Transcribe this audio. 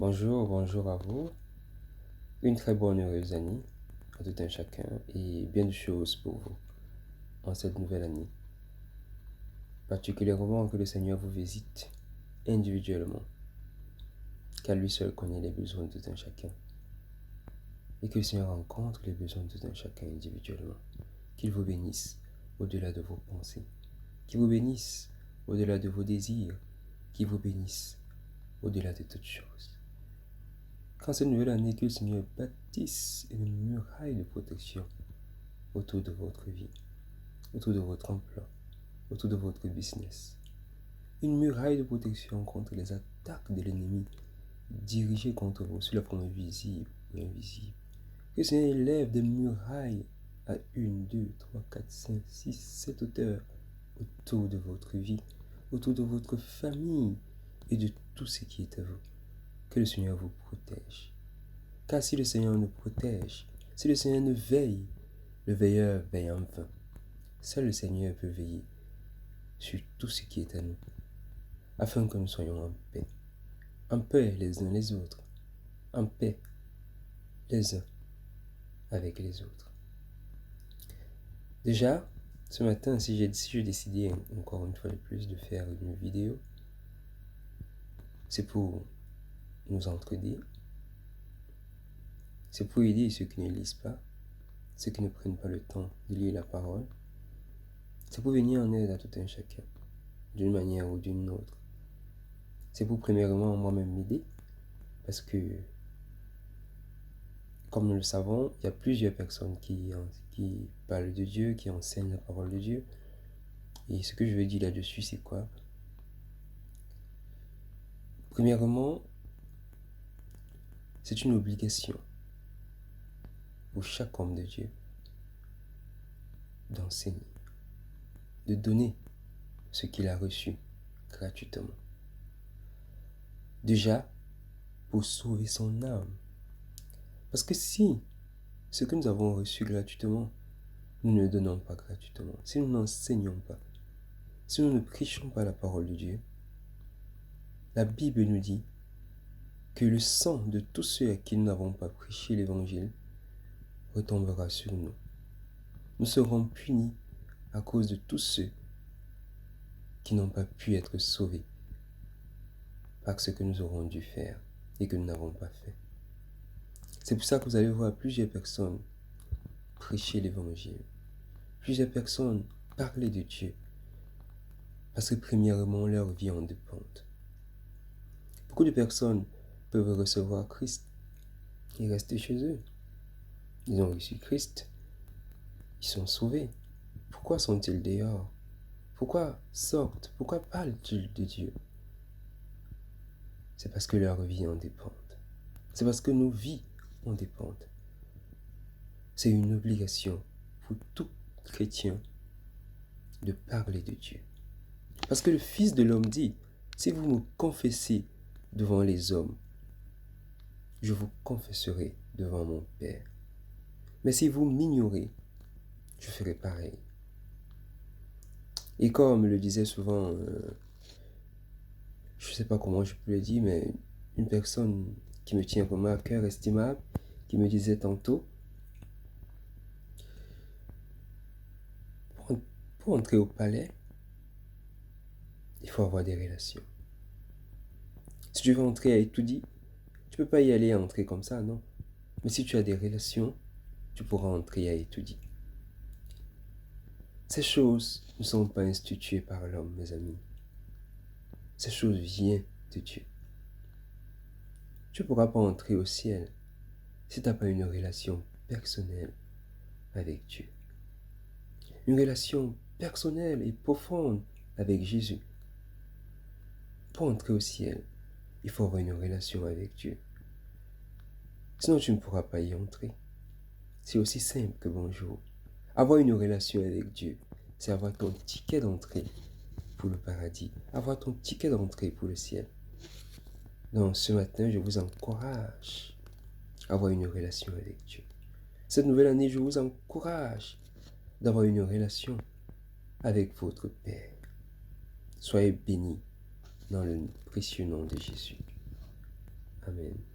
Bonjour, bonjour à vous. Une très bonne heureuse année à tout un chacun et bien de choses pour vous en cette nouvelle année. Particulièrement que le Seigneur vous visite individuellement, car lui seul connaît les besoins de tout un chacun. Et que le Seigneur rencontre les besoins de tout un chacun individuellement. Qu'il vous bénisse au-delà de vos pensées. Qu'il vous bénisse au-delà de vos désirs. Qu'il vous bénisse au-delà de toutes choses. Qu'en cette nouvelle année, que le Seigneur bâtisse une muraille de protection autour de votre vie, autour de votre emploi, autour de votre business. Une muraille de protection contre les attaques de l'ennemi dirigées contre vous sur la forme visible ou invisible. Que le Seigneur élève des murailles à 1, 2, 3, 4, 5, 6, 7 hauteurs autour de votre vie, autour de votre famille et de tout ce qui est à vous. Que le Seigneur vous protège. Car si le Seigneur nous protège, si le Seigneur nous veille, le veilleur veille en vain. Seul le Seigneur peut veiller sur tout ce qui est à nous, afin que nous soyons en paix les uns les autres, en paix les uns avec les autres. Déjà, ce matin, si j'ai décidé encore une fois de plus de faire une vidéo, c'est pour nous entraider, c'est pour aider ceux qui ne lisent pas, ceux qui ne prennent pas le temps de lire la parole. C'est pour venir en aide à tout un chacun, d'une manière ou d'une autre. C'est pour premièrement moi-même m'aider, parce que, comme nous le savons, il y a plusieurs personnes qui parlent de Dieu, qui enseignent la parole de Dieu. Et ce que je veux dire là-dessus, c'est quoi? Premièrement, c'est une obligation pour chaque homme de Dieu d'enseigner, de donner ce qu'il a reçu gratuitement. Déjà, pour sauver son âme. Parce que si ce que nous avons reçu gratuitement, nous ne le donnons pas gratuitement, si nous n'enseignons pas, si nous ne prêchons pas la parole de Dieu, la Bible nous dit que le sang de tous ceux à qui nous n'avons pas prêché l'évangile retombera sur nous. Nous serons punis à cause de tous ceux qui n'ont pas pu être sauvés par ce que nous aurons dû faire et que nous n'avons pas fait. C'est pour ça que vous allez voir plusieurs personnes prêcher l'évangile, plusieurs personnes parler de Dieu, parce que premièrement leur vie en dépend. Beaucoup de personnes peuvent recevoir Christ et rester chez eux. Ils ont reçu Christ, ils sont sauvés. Pourquoi sont-ils dehors? Pourquoi sortent? Pourquoi parlent-ils de Dieu? C'est parce que leur vie en dépend. C'est parce que nos vies en dépendent. C'est une obligation pour tout chrétien de parler de Dieu. Parce que le Fils de l'homme dit, si vous me confessez devant les hommes, je vous confesserai devant mon Père. Mais si vous m'ignorez, je ferai pareil. Et comme le disait souvent, je ne sais pas comment je peux le dire, mais une personne qui me tient vraiment à cœur, estimable, qui me disait tantôt, pour entrer au palais, il faut avoir des relations. Si tu veux entrer à Etoudi, tu ne peux pas y aller et entrer comme ça, non. Mais si tu as des relations, tu pourras entrer à Etoudi. Ces choses ne sont pas instituées par l'homme, mes amis. Ces choses viennent de Dieu. Tu ne pourras pas entrer au ciel si tu n'as pas une relation personnelle avec Dieu. Une relation personnelle et profonde avec Jésus. Pour entrer au ciel, il faut avoir une relation avec Dieu. Sinon, tu ne pourras pas y entrer. C'est aussi simple que bonjour. Avoir une relation avec Dieu, c'est avoir ton ticket d'entrée pour le paradis. Avoir ton ticket d'entrée pour le ciel. Donc, ce matin, je vous encourage à avoir une relation avec Dieu. Cette nouvelle année, je vous encourage d'avoir une relation avec votre Père. Soyez bénis dans le précieux nom de Jésus. Amen.